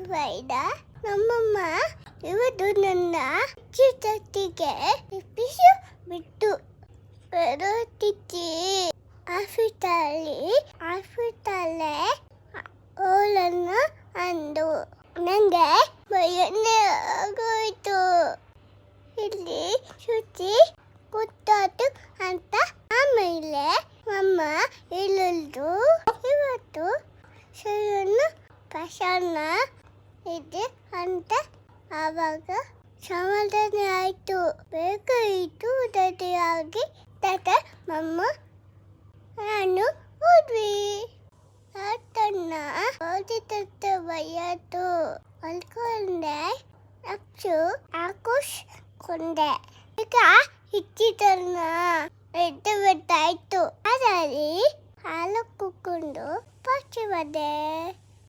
ವೈದ ನಮ್ಮಮ್ಮ ಇವತ್ತು ನನ್ನ ಚಿತ್ರಕ್ಕೆ ಎಪ್ಪಿಸು ಬಿಟ್ಟು ಬರೋತಿಚ್ಚಿ ಆಫೀಸಲ್ಲೇ ಅವಳನ್ನು ಅಂದು ನನಗೆ ಭಯನೇ ಆಗೋಯ್ತು. ಇಲ್ಲಿ ಶುಚಿ ಕೂತಾತು ಅಂತ ಆಮೇಲೆ ಅಮ್ಮ ಹೇಳಿದ್ರು ಇವತ್ತು ಸರಿಯನ್ನು ಪ್ರಸನ್ನ ಇದೆ ಅಂತ. ಆವಾಗ ಸಮಾಧಾನ ಆಯಿತು. ಬೇಗ ಇತ್ತು ದೊಡ್ಡದಾಗಿ ಮಮ್ಮ ನಾನು ಹೋದ್ವಿ. ಆತನ್ನ ಓದಿದ ಬಯ್ಯತ್ತು ಅಲ್ಕೊಂಡೆ ಅಕ್ಷು ಹಾಕಿಸ್ಕೊಂಡೆ. ಈಗ ಇಚ್ಚಿತನ್ನ ಎದ್ದು ಬಿಟ್ಟಾಯ್ತು. ಅದರಲ್ಲಿ ಹಾಲು ಕುಕ್ಕೊಂಡು ಪಾಚಿ ಬಂದೆ.